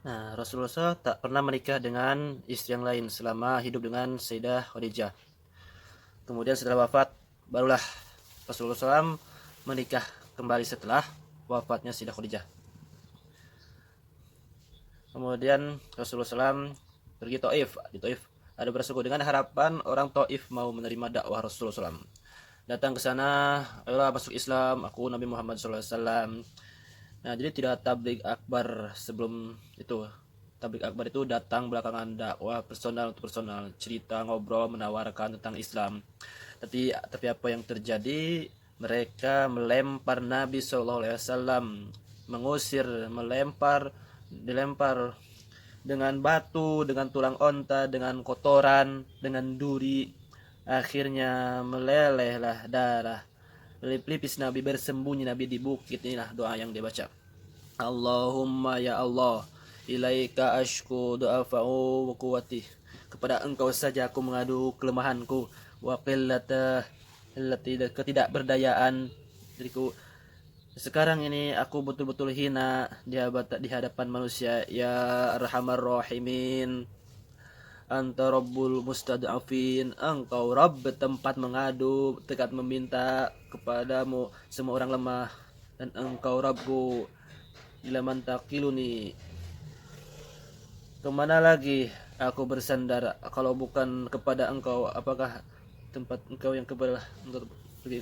Nah, Rasulullah SAW tak pernah menikah dengan istri yang lain selama hidup dengan Sayyidah Khadijah. Kemudian setelah wafat, barulah Rasulullah SAW menikah kembali setelah wafatnya Sayyidah Khadijah. Kemudian Rasulullah SAW pergi Taif. Di Taif ada bersuku dengan harapan orang Taif mau menerima dakwah Rasulullah SAW. Datang ke sana, ayolah masuk Islam, aku Nabi Muhammad SAW. Nah, jadi tidak tablik akbar sebelum itu. Tablik akbar itu datang belakangan, dakwah personal untuk personal, cerita, ngobrol, menawarkan tentang Islam. Tapi apa yang terjadi? Mereka melempar Nabi SAW, mengusir, dilempar dengan batu, dengan tulang onta, dengan kotoran, dengan duri. Akhirnya melelehlah darah. Pelipis Nabi bersembunyi Nabi di bukit. Inilah doa yang dia baca. Allahumma ya Allah, ilaika ashku du'afa'u wa quwwati. Kepada engkau saja aku mengadu kelemahanku, wa qillata ketidakberdayaan diriku. Sekarang ini aku betul-betul hina di hadapan manusia. Ya Arhamar Rahimin, Anta Rabbul Mustad'afin, engkau Rabb tempat mengadu, dekat meminta kepadamu semua orang lemah, dan engkau Rabbu ilaman takiluni, kemana lagi aku bersandar kalau bukan kepada engkau? Apakah tempat engkau yang kebelah untuk pergi?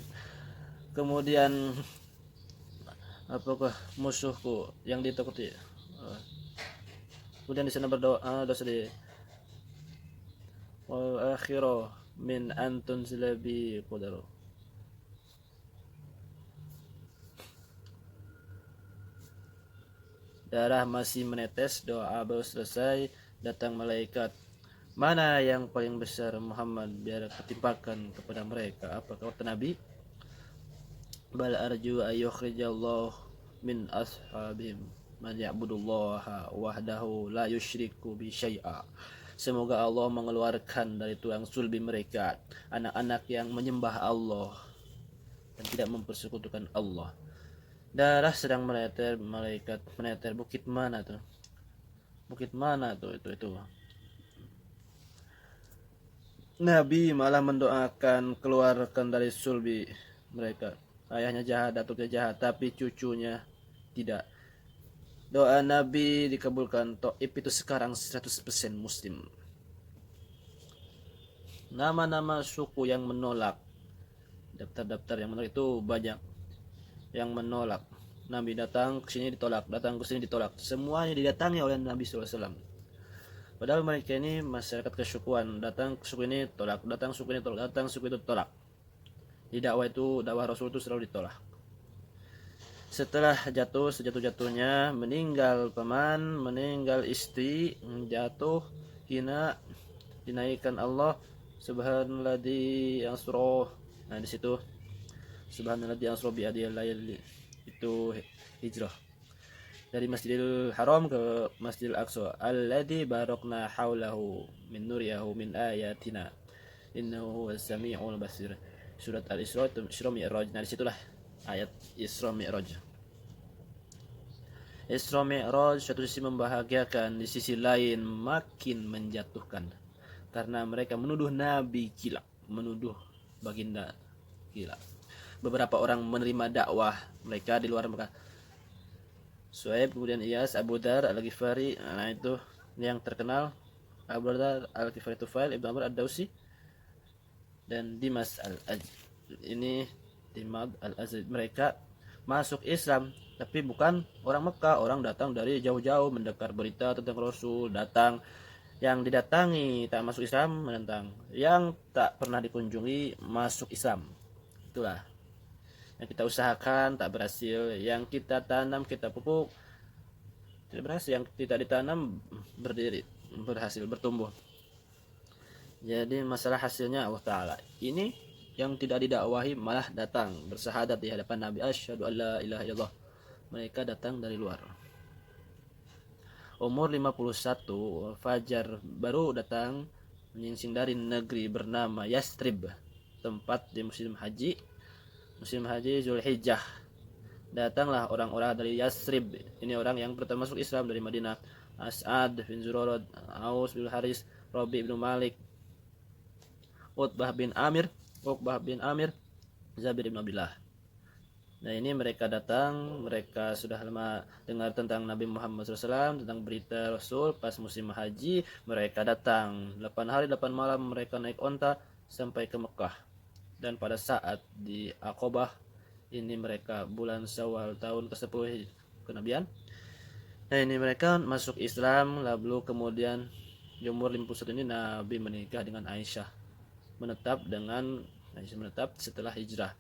Kemudian apakah musuhku yang ditakuti? Kemudian di sana berdoa dosa di wal akhirah min antun zilabi qadaru. Darah masih menetes, doa baru selesai, datang malaikat. Mana yang paling besar Muhammad, biar ketimpakan kepada mereka. Apa kata Nabi? Bal arju ayyukhrijallahu min ashabihim man ya'budullaha wahdahu la yusyriku bi syai'a. Semoga Allah mengeluarkan dari tulang sulbi mereka anak-anak yang menyembah Allah dan tidak mempersekutukan Allah. Darah sedang meneter, malaikat meneter. Bukit mana tuh? Bukit mana tuh itu? Nabi malah mendoakan keluarkan dari sulbi mereka. Ayahnya jahat, datuknya jahat, tapi cucunya tidak. Doa Nabi dikabulkan. Taif itu sekarang 100% muslim. Nama-nama suku yang menolak, daftar-daftar yang menolak itu banyak. Yang menolak, Nabi datang ke sini ditolak, datang ke sini ditolak. Semuanya didatangi oleh Nabi SAW. Padahal mereka ini masyarakat kesukuan, datang ke suku ini tolak, datang suku ini tolak, datang suku itu tolak. Di dakwah itu, dakwah Rasul itu selalu ditolak. Setelah jatuh sejatuh-jatuhnya, meninggal paman, meninggal istri, jatuh hina, dinaikkan Allah subhanalladzi asra. Nah di situ subhanalladzi asra bi adil itu hijrah dari Masjidil Haram ke Masjidil Aqsa, alladzi barakna haulahu min nuriyahu min ayatina innahu huwas samiul basir. Surat Al-Isra, Isra Mi'raj. Nah disitulah ayat Isra Mi'raj. Isra Mi'raj satu sisi membahagiakan, di sisi lain makin menjatuhkan, karena mereka menuduh Nabi gila, menuduh baginda gila. Beberapa orang menerima dakwah mereka di luar Mekah. Suhaib, kemudian Iyas, Abu Dar, Al-Ghifari, nah itu yang terkenal. Abu Dar, Al-Ghifari Tufail, Ibnu Amr Ad-Dausi, dan Dimas Al-Aj. Ini Dimas Al-Azid. Mereka masuk Islam, tapi bukan orang Mekah, orang datang dari jauh-jauh mendengar berita tentang Rasul, datang. Yang didatangi tak masuk Islam menentang, yang tak pernah dikunjungi masuk Islam. Itulah yang kita usahakan tak berhasil, yang kita tanam kita pupuk tidak berhasil, yang tidak ditanam berdiri berhasil bertumbuh. Jadi masalah hasilnya Allah Ta'ala. Ini yang tidak didakwahi malah datang bersahadat di hadapan Nabi, asyhadu alla ilaha illallah. Mereka datang dari luar. Umur 51, Fajar baru datang menyingsing dari negeri bernama Yastrib, tempat di musim haji Zulhijjah. Datanglah orang-orang dari Yastrib. Ini orang yang pertama masuk Islam dari Madinah. As'ad bin Zurarah, Aus bin Haris, Rabi bin Malik, Utbah bin Amir, Uqbah bin Amir, Zabir bin Abdullah. Nah ini mereka datang, mereka sudah lama dengar tentang Nabi Muhammad SAW, tentang berita Rasul. Pas musim haji mereka datang 8 hari 8 malam mereka naik onta sampai ke Mekah. Dan pada saat di Aqabah ini mereka bulan Syawal tahun ke-10 kenabian. Nah ini mereka masuk Islam, lalu kemudian di umur 51 ini Nabi menikah dengan Aisyah. Menetap setelah hijrah,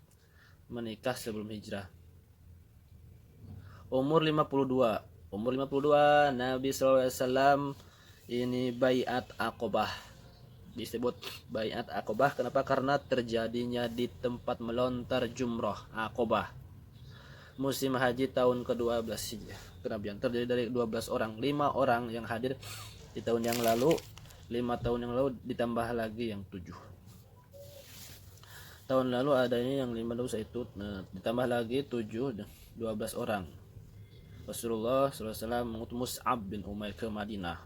menikah sebelum hijrah. Umur 52 Nabi SAW ini baiat Aqabah. Disebut baiat Aqabah kenapa? Karena terjadinya di tempat melontar jumrah Aqabah musim haji tahun ke-12 kenabian. Terdiri dari 12 orang, 5 orang yang hadir di tahun yang lalu, 5 tahun yang lalu ditambah lagi yang 7. Tahun lalu adanya yang 5 dosa itu, ditambah lagi 7, 12 orang. Rasulullah SAW mengutus Mus'ab bin Umair ke Madinah.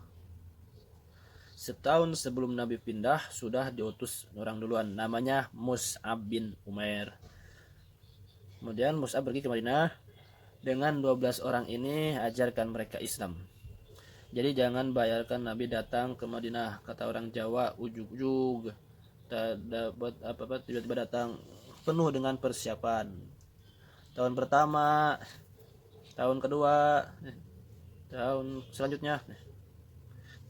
Setahun sebelum Nabi pindah sudah diutus orang duluan, namanya Mus'ab bin Umair. Kemudian Mus'ab pergi ke Madinah dengan 12 orang ini, ajarkan mereka Islam. Jadi jangan bayarkan Nabi datang ke Madinah, kata orang Jawa, ujug-ujug, tak dapat apa-apa, tiba-tiba datang, penuh dengan persiapan. Tahun pertama, tahun kedua, tahun selanjutnya.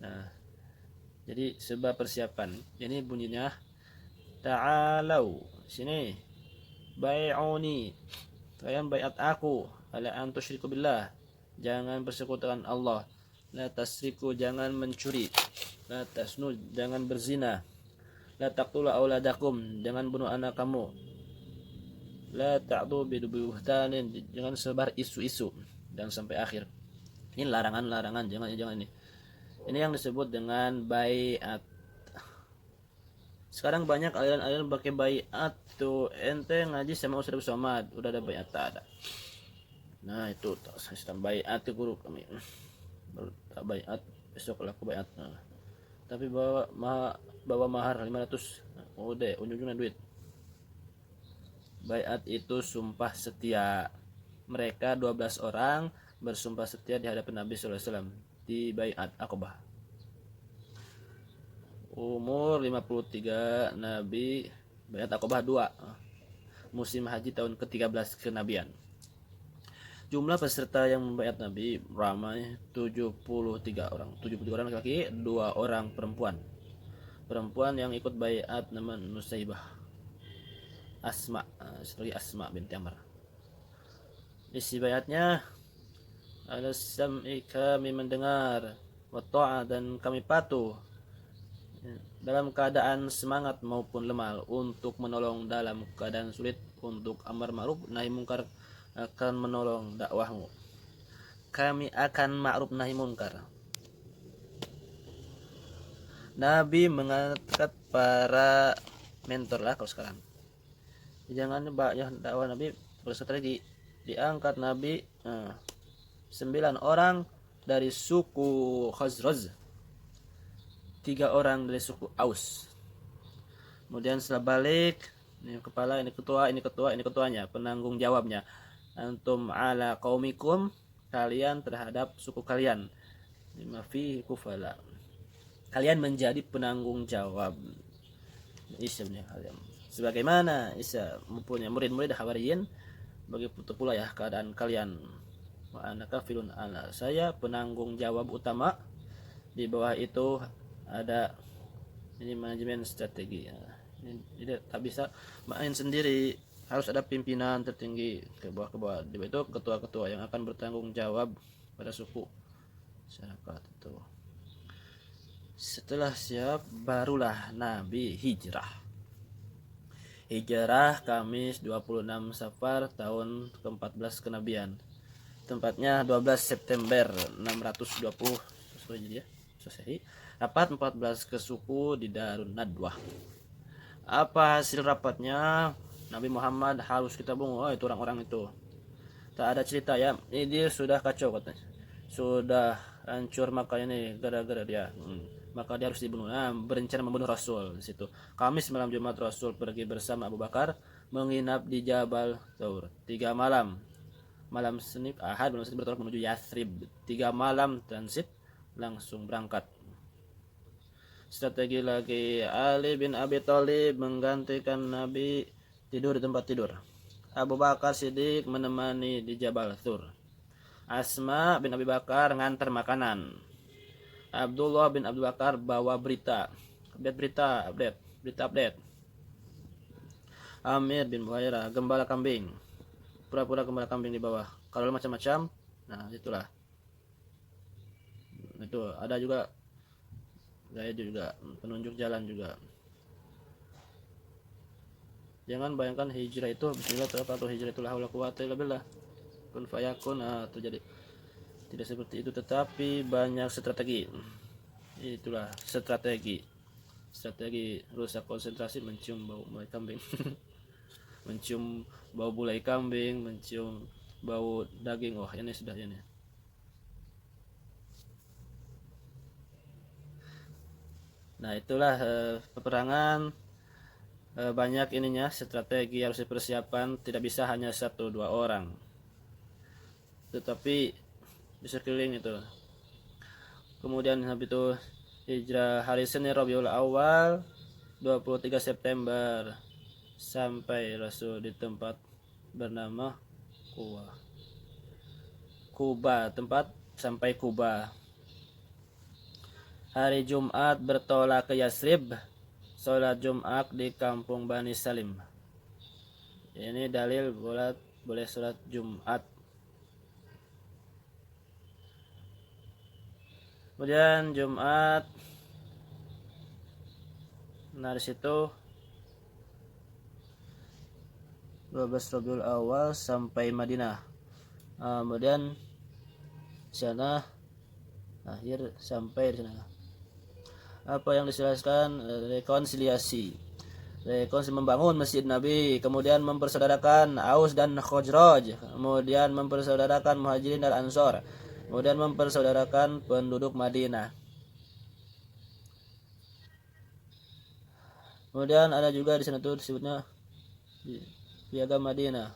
Nah, jadi sebab persiapan. Ini bunyinya ta'alau, sini, bai'uni, kalian baiat aku, ala an tusyriku billah, jangan bersekutukan Allah, la tasriku, jangan mencuri, la tasnu, jangan berzina, la taqtulu auladakum, jangan bunuh anak kamu, la ta'du biduhtanin, jangan sebar isu-isu, dan sampai akhir. Ini larangan-larangan, jangan ini. Ini yang disebut dengan baiat. Sekarang banyak aliran-aliran pakai baiat tuh, ente ngaji sama Ustaz Somad udah ada baiat, tak ada. Nah itu sistem baiat itu guru kami. Tak baiat, besok laku baiat. Nah, tapi bawa mahar 500, udah ujung-ujungnya duit. Baiat itu sumpah setia. Mereka 12 orang bersumpah setia di hadapan Nabi SAW di baiat Aqabah. Umur 53 Nabi baiat Aqabah 2, musim haji tahun ke-13 kenabian. Jumlah peserta yang membaiat Nabi ramai 73 orang. 73 orang laki-laki, 2 orang perempuan. Perempuan yang ikut baiat nama Nusaibah, Asma, sebagai Asma binti Amr. Isi baiatnya, ala sam'i, kami mendengar, wa ta'a, dan kami patuh, dalam keadaan semangat maupun lemah, untuk menolong dalam keadaan sulit, untuk amar ma'ruf nahi mungkar, akan menolong dakwahmu. Kami akan ma'ruf nahi mungkar. Nabi mengangkat para mentor lah kalau sekarang. Jangan ya dakwah Nabi berstrategi. Diangkat Nabi 9 orang dari suku Khazraj, 3 orang dari suku Aus. Kemudian setelah balik, ini kepala, ini ketua, ini ketuanya, penanggung jawabnya. Antum ala qaumikum, kalian terhadap suku kalian. Lima fi kufala, kalian menjadi penanggung jawab. Ismnya kalian. Sebagaimana Isa mempunyai murid-murid Hawariyin, begitu pula ya keadaan kalian. Wa ana kafilun ala, saya penanggung jawab utama. Di bawah itu ada ini manajemen strategi. Jadi tak bisa main sendiri, harus ada pimpinan tertinggi ke bawah. Di bawah itu ketua-ketua yang akan bertanggung jawab pada suku masyarakat itu. Setelah siap, barulah Nabi hijrah. Hijrah Kamis 26 Safar tahun ke-14 kenabian. Tempatnya 12 September 620 sesuai jadi ya. Selesai. Rapat 14 ke suku di Darun Nadwah. Apa hasil rapatnya? Nabi Muhammad harus kita bungu. Oh, itu orang-orang itu. Tak ada cerita ya. Ini dia sudah kacau katanya. Sudah hancur Makkah ini gara-gara dia. Maka dia harus dibunuh. Nah, berencana membunuh Rasul di situ. Kamis malam Jumat Rasul pergi bersama Abu Bakar menginap di Jabal Tsaur 3 malam. Malam Senin Ahad malam Senin bertolak menuju Yathrib. 3 malam transit langsung berangkat. Strategi lagi, Ali bin Abi Thalib menggantikan Nabi tidur di tempat tidur. Abu Bakar Siddiq menemani di Jabal Tsur. Asma bin Abi Bakar ngantar makanan. Abdullah bin Abu Bakar bawa berita. Update. Amir bin Buhairah gembala kambing. Pura-pura gembala kambing di bawah. Kalau macam-macam, nah itulah. Itu ada juga penunjuk jalan juga. Jangan bayangkan hijrah itu bismillah atau hijrah itu la haula quwata illa billah kun fayakun terjadi. Tidak seperti itu, tetapi banyak strategi. Itulah strategi rusak konsentrasi, mencium bau mulai kambing. Mencium bau bulai kambing, mencium bau daging. Oh, ini sudah ini. Nah, itulah peperangan banyak ininya, strategi harus dipersiapkan, tidak bisa hanya 1-2 orang. Tetapi di sekeliling itu. Kemudian habis itu hijrah hari Senin Rabiul Awal 23 September sampai Rasul di tempat bernama Kuba, tempat sampai Kuba. Hari Jumat bertolak ke Yathrib, sholat Jumat di kampung Bani Salim. Ini dalil boleh sholat Jumat. Kemudian Jumat, nah di situ 12 Rabiul Awal sampai Madinah. Kemudian di sana akhir sampai di sana. Apa yang dijelaskan? Rekonsiliasi membangun Masjid Nabi, kemudian mempersaudarakan Aus dan Khazraj, kemudian mempersaudarakan Muhajirin dan Ansor, kemudian mempersaudarakan penduduk Madinah. Kemudian ada juga di sana tuh disebutnya piagam Madinah.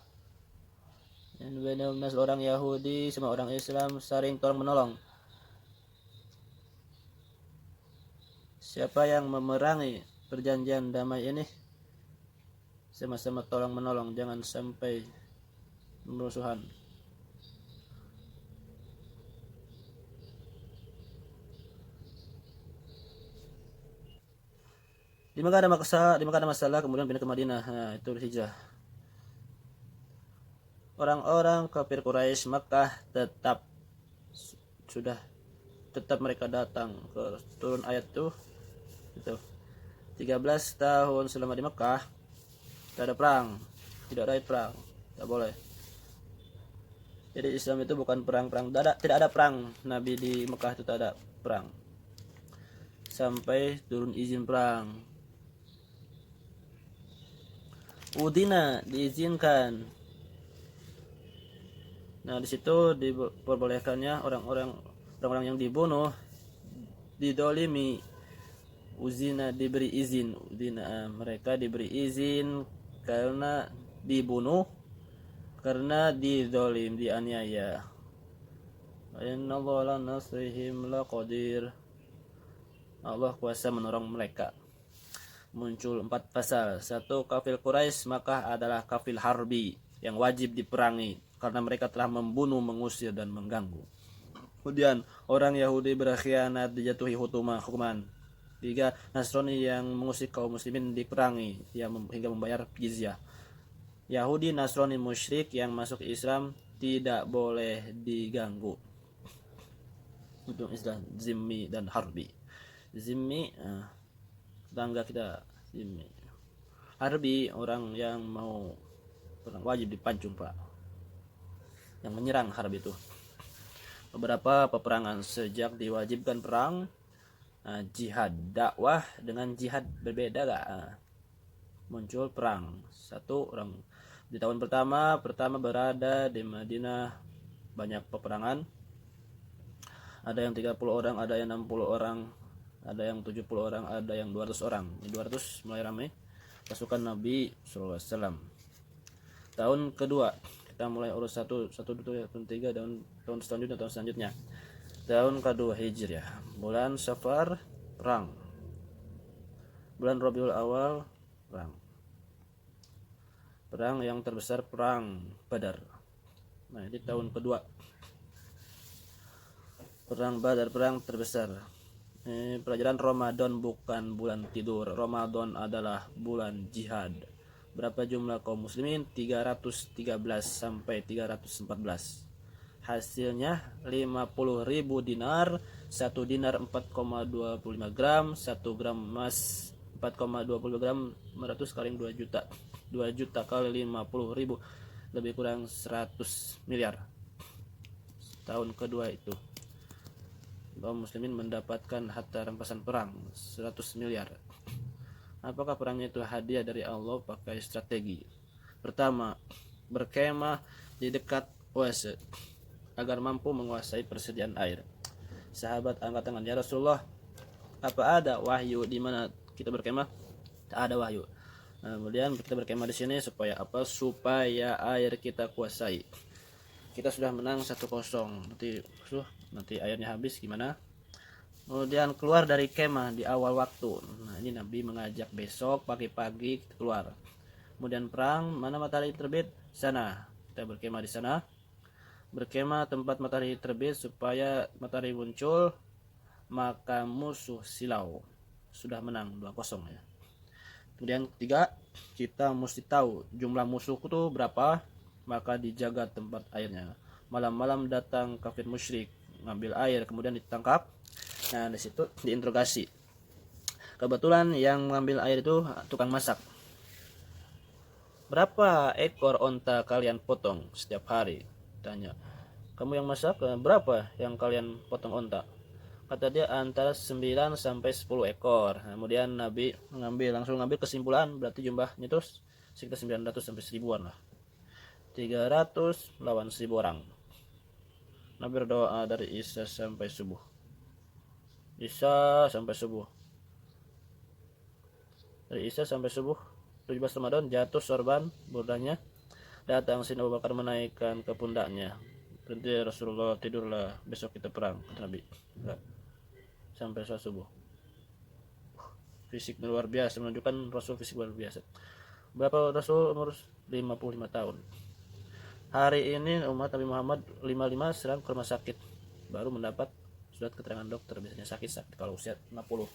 Yang orang Yahudi sama orang Islam saling tolong menolong. Siapa yang memerangi perjanjian damai ini sama-sama tolong menolong, jangan sampai bermusuhan. Di Mekah ada masalah, kemudian pindah ke Madinah. Nah, itu hijrah. Orang-orang kafir Quraisy Makkah tetap mereka datang ke turun ayat tuh itu 13 tahun selama di Mekah tidak ada perang, tidak boleh. Jadi Islam itu bukan perang, tidak ada perang. Nabi di Mekah itu tidak ada perang sampai turun izin perang. Udina diizinkan. Nah, di situ diperbolehkannya orang-orang yang dibunuh, didolimi. Uzina diberi izin. Mereka diberi izin karena dibunuh, karena didolim, dianiaya. Innallaha nasrihim laqadir. Allah kuasa menolong mereka. Muncul 4 pasal. 1. Kafir Quraisy Makkah adalah kafir harbi yang wajib diperangi karena mereka telah membunuh, mengusir dan mengganggu. Kemudian orang Yahudi berkhianat dijatuhi hukuman. 3. Nasrani yang mengusir kaum muslimin diperangi hingga membayar jizyah. Yahudi, Nasrani, musyrik yang masuk Islam tidak boleh diganggu. Itu istilah zimmi dan harbi. Zimmi tetangga kita, zimmi. Harbi orang yang mau perang wajib dipancung, Pak. Yang menyerang harbi itu. Beberapa peperangan sejak diwajibkan perang, jihad dakwah dengan jihad berbeda gak? Muncul perang. 1. Orang di tahun pertama berada di Madinah banyak peperangan. Ada yang 30 orang, ada yang 60 orang, ada yang 70 orang, ada yang 200 orang. Ini 200 mulai ramai pasukan Nabi SAW. Tahun kedua kita mulai urus satu dua tiga tahun selanjutnya. Tahun kedua Hijriah, bulan Safar perang, bulan Rabiul Awal perang yang terbesar, perang Badar. Nah, ini tahun kedua, perang Badar, perang terbesar. Pelajaran Ramadan bukan bulan tidur. Ramadan adalah bulan jihad. Berapa jumlah kaum muslimin? 313 sampai 314. Hasilnya 50.000 dinar. 1 dinar 4,25 gram. 1 gram emas 4,25 gram. 100 kali 2 juta. 2 juta kali 50.000, lebih kurang 100 miliar. Tahun kedua itu kaum muslimin mendapatkan harta rampasan perang 100 miliar. Apakah perangnya itu hadiah dari Allah? Pakai strategi. Pertama, berkemah di dekat oase agar mampu menguasai persediaan air. Sahabat angkat tangan, ya Rasulullah, apa ada wahyu di mana kita berkemah? Tak ada wahyu. Kemudian kita berkemah di sini supaya apa? Supaya air kita kuasai. Kita sudah menang 1-0. Nanti airnya habis gimana? Kemudian keluar dari kemah di awal waktu. Nah, ini Nabi mengajak besok pagi-pagi kita keluar. Kemudian perang, mana matahari terbit? Sana. Kita berkemah di sana. Berkemah tempat matahari terbit supaya matahari muncul, maka musuh silau. Sudah menang 2-0 ya. Kemudian ketiga, kita mesti tahu jumlah musuhku tuh berapa, maka dijaga tempat airnya. Malam-malam datang kafir musyrik ngambil air, kemudian ditangkap. Nah, di situ diinterogasi. Kebetulan yang mengambil air itu tukang masak. Berapa ekor onta kalian potong setiap hari? Tanya. Kamu yang masak, berapa yang kalian potong onta? Kata dia antara 9 sampai 10 ekor. Kemudian Nabi langsung ngambil kesimpulan, berarti jumlahnya terus sekitar 900 sampai 1000-an lah. 300 lawan 1000 orang. Nabi berdoa dari Isya sampai subuh. Dari Isya sampai subuh 17 Ramadan jatuh sorban burdanya. Datang Sayyidina Abu Bakar menaikkan ke pundaknya. Berhenti Rasulullah, tidurlah, besok kita perang, kata Nabi. Sampai sholat subuh. Fisik luar biasa, menunjukkan Rasul fisik luar biasa. Berapa Rasul? Umur 55 tahun. Hari ini umat Nabi Muhammad 55 serang ke rumah sakit, baru mendapat surat keterangan dokter, biasanya sakit kalau usia 60.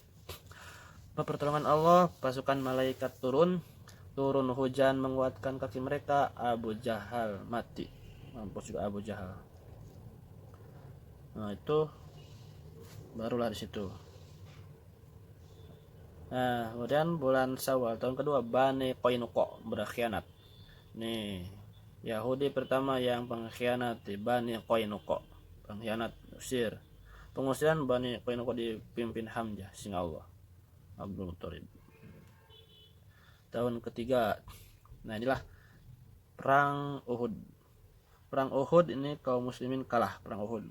Pertolongan Allah, pasukan malaikat turun hujan menguatkan kaki mereka. Abu Jahal mati, mampus juga Abu Jahal. Nah, itu barulah di situ. Nah, kemudian bulan Syawal tahun kedua, Bani Qainuqa berkhianat. Nih, Yahudi pertama yang pengkhianati Bani Qainuqa, pengkhianat Mesir. Pengusiran Bani Qainuqa dipimpin Hamzah sin Allah Abdul Muttalib. Tahun ketiga, nah inilah perang Uhud. Perang Uhud ini kaum muslimin kalah perang Uhud.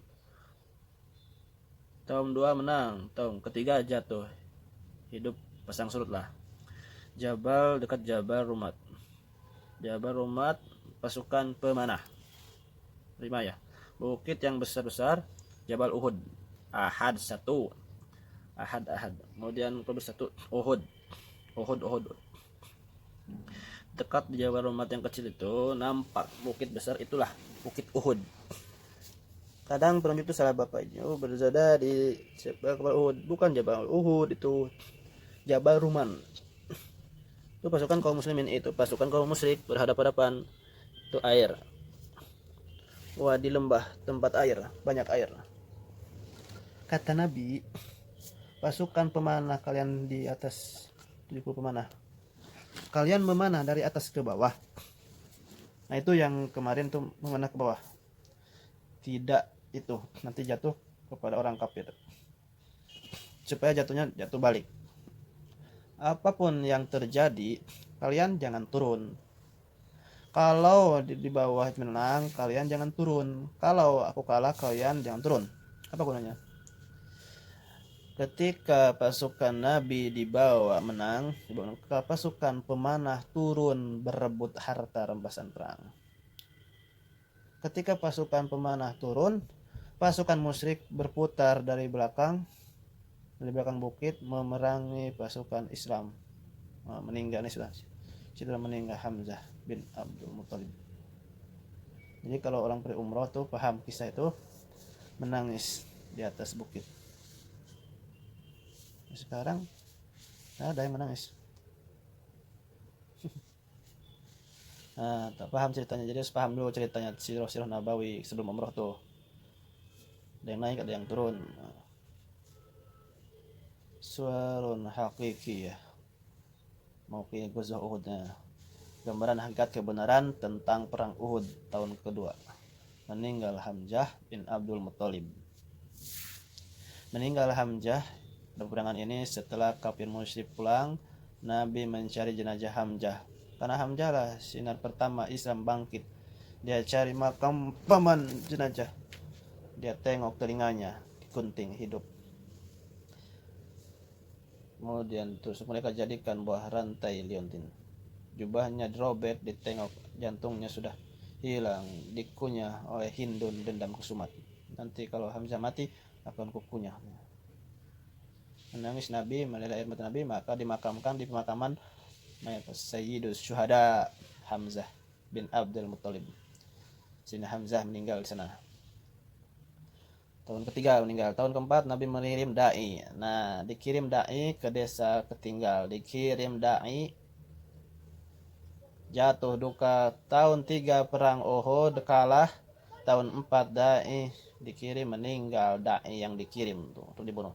Tahun 2 menang, tahun ketiga jatuh, hidup pasang surut lah. Jabal dekat Jabal Rumat. Jabal Rumat pasukan pemanah. 5 ya. Bukit yang besar-besar Jabal Uhud. Ahad 1. Ahad. Kemudian kubur 1 Uhud. Dekat di Jabal Rumat yang kecil itu nampak bukit besar, itulah Bukit Uhud. Kadang penunjuk itu salah bapak ini. Berzada di Jabal Uhud, bukan Jabal Uhud, itu Jabal Ruman. Itu pasukan kaum muslimin, itu pasukan kaum musyrik berhadapan-hadapan. Itu air. Wah, di lembah tempat air, banyak air. Kata Nabi, pasukan pemanah kalian di atas 70 pemanah. Kalian memanah dari atas ke bawah. Nah, itu yang kemarin tuh memanah ke bawah. Tidak, itu nanti jatuh kepada orang kafir. Supaya jatuhnya jatuh balik. Apapun yang terjadi, kalian jangan turun. Kalau di bawah menang, kalian jangan turun. Kalau aku kalah, kalian jangan turun. Apa gunanya? Ketika pasukan Nabi dibawa menang, pasukan pemanah turun berebut harta rampasan perang. Ketika pasukan pemanah turun, pasukan musyrik berputar dari belakang bukit memerangi pasukan Islam. Meninggal ini sudah meninggal Hamzah bin Abdul Muthalib. Jadi kalau orang pergi umroh tuh paham kisah itu, menangis di atas bukit. Sekarang ada yang menangis. Nah, tak paham ceritanya, jadi harus paham dulu ceritanya sirah Nabawi sebelum umroh tuh. Ada yang naik, ada yang turun. Suarun hakiki ya. Mau ke Ghazwah Uhudnya. Gambaran hakikat kebenaran tentang perang Uhud tahun kedua. Meninggal Hamzah bin Abdul Muthalib. Meninggal Hamzah dalam peperangan ini setelah kafir musyrik pulang. Nabi mencari jenazah Hamzah, karena Hamzah lah sinar pertama Islam bangkit. Dia cari makam paman jenazah, dia tengok telinganya digunting hidup, kemudian terus mereka jadikan buah rantai liontin. Jubahnya dirobek, ditengok jantungnya sudah hilang, dikunyah oleh Hindun dendam kesumat. Nanti kalau Hamzah mati akan kukunyah. Menangis Nabi, meleleh air mata Nabi, maka dimakamkan di pemakaman Sayyidus Syuhada Hamzah bin Abdul Muthalib. Sini Hamzah meninggal di sana. Tahun ketiga meninggal. Tahun keempat Nabi mengirim dai. Nah, dikirim dai ke desa ketinggal. Dikirim dai, jatuh duka. Tahun 3 perang Uhud kalah. Tahun 4 dai dikirim, meninggal dai yang dikirim tuh untuk dibunuh.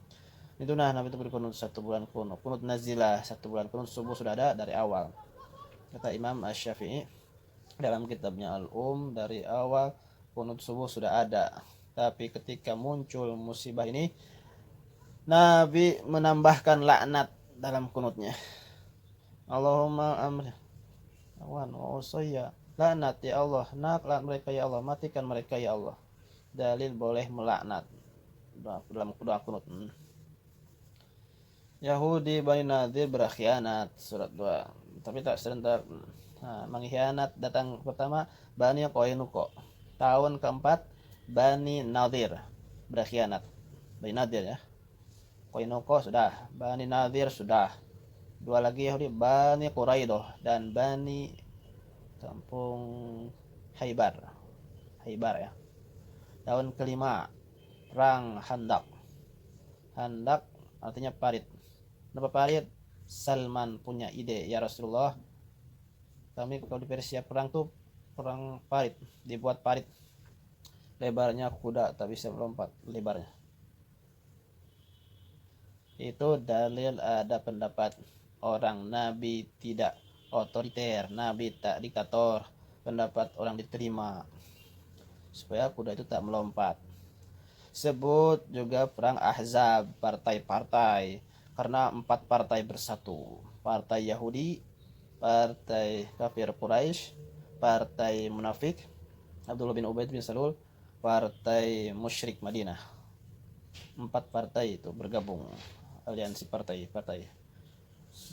Itu nah Nabi itu berkunut 1 bulan kunut. Kunut nazilah 1 bulan kunut subuh sudah ada dari awal. Kata Imam Asy-Syafi'i dalam kitabnya dari awal kunut subuh sudah ada. Tapi ketika muncul musibah ini, Nabi menambahkan laknat dalam kunutnya. Allahumma amri awan wa usayya, laknat ya Allah, laknat mereka ya Allah, matikan mereka ya Allah. Dalil boleh melaknat dalam doa kunut. Yahudi Bani Nadir berkhianat, surat 2. Tapi tak serentak. Nah, mengkhianat datang pertama Bani Qainuqa. Tahun keempat Bani Nadir berkhianat. Bani Nadir ya. Qainuqa sudah, Bani Nadir sudah. 2 lagi Yahudi, Bani Quraidah dan Bani kampung Khaybar. Khaybar ya. Tahun kelima perang Khandaq. Khandaq artinya parit. Kenapa parit? Salman punya ide, ya Rasulullah, kami kalau di Persia perang tuh perang parit, dibuat parit, lebarnya kuda tak bisa melompat lebarnya. Itu dalil ada pendapat orang Nabi tidak otoriter, Nabi tak diktator, pendapat orang diterima supaya kuda itu tak melompat. Sebut juga perang Ahzab, partai-partai, karena 4 partai bersatu. Partai Yahudi, partai kafir Quraisy, partai munafik Abdullah bin Ubaid bin Salul, partai musyrik Madinah. 4 partai itu bergabung, aliansi partai-partai.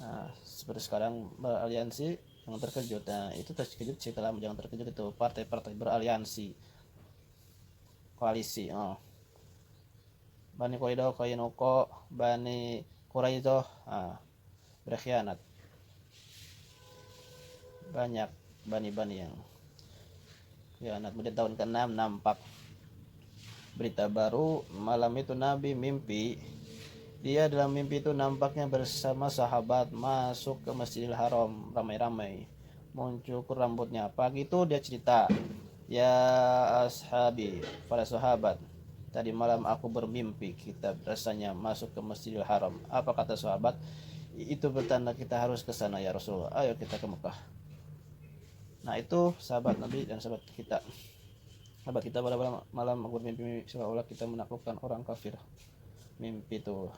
Nah, seperti sekarang beraliansi, jangan terkejut. Nah, itu terkejut cerita lama, jangan terkejut, itu partai-partai beraliansi, koalisi. Bani Qainuqa, Bani Quraidah berkhianat. Banyak bani-bani yang khianat. Kemudian tahun ke-6 nampak berita baru. Malam itu Nabi mimpi. Dia dalam mimpi itu nampaknya bersama sahabat masuk ke Masjidil Haram ramai-ramai, mencukur rambutnya. Pagi itu dia cerita, ya ashabi, para sahabat, tadi malam aku bermimpi kita rasanya masuk ke Masjidil Haram. Apa kata sahabat? Itu bertanda kita harus ke sana ya Rasulullah. Ayo kita ke Mekah. Nah itu sahabat Nabi dan sahabat kita. Sahabat kita pada malam aku bermimpi seolah-olah kita menaklukkan orang kafir. Mimpi itu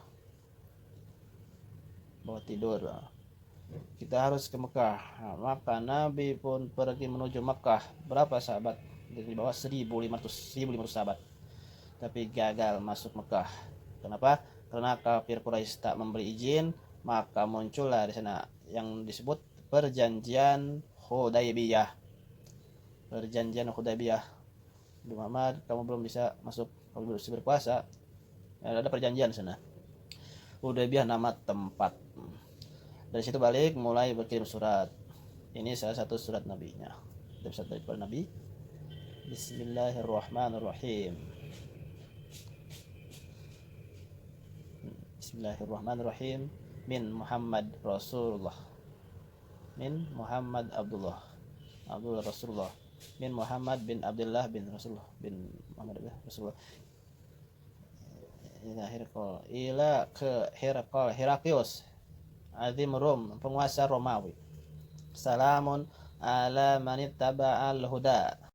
bawa tidur. Kita harus ke Mekah. Nah, maka Nabi pun pergi menuju Mekah. Berapa sahabat? Di bawah 1.500 sahabat. Tapi gagal masuk Mekah. Kenapa? Karena kafir Quraisy tak memberi izin, maka muncullah di sana yang disebut perjanjian Hudaybiyah. Perjanjian Hudaybiyah. Muhammad, kamu belum bisa masuk, kamu belum bisa berpuasa. Ya, ada perjanjian sana. Hudaybiyah nama tempat. Dari situ balik mulai berkirim surat. Ini salah satu surat nabinya. Dari surat dari Nabi. Bismillahirrahmanirrahim. Bismillahirrahmanirrahim. Min Muhammad Rasulullah. Min Muhammad Abdullah Rasulullah. Min Muhammad bin Abdullah bin Rasulullah bin Muhammad bin Rasulullah. Ila ke Heraklius Azim Rum, penguasa Romawi. Salamun ala manittaba al-huda.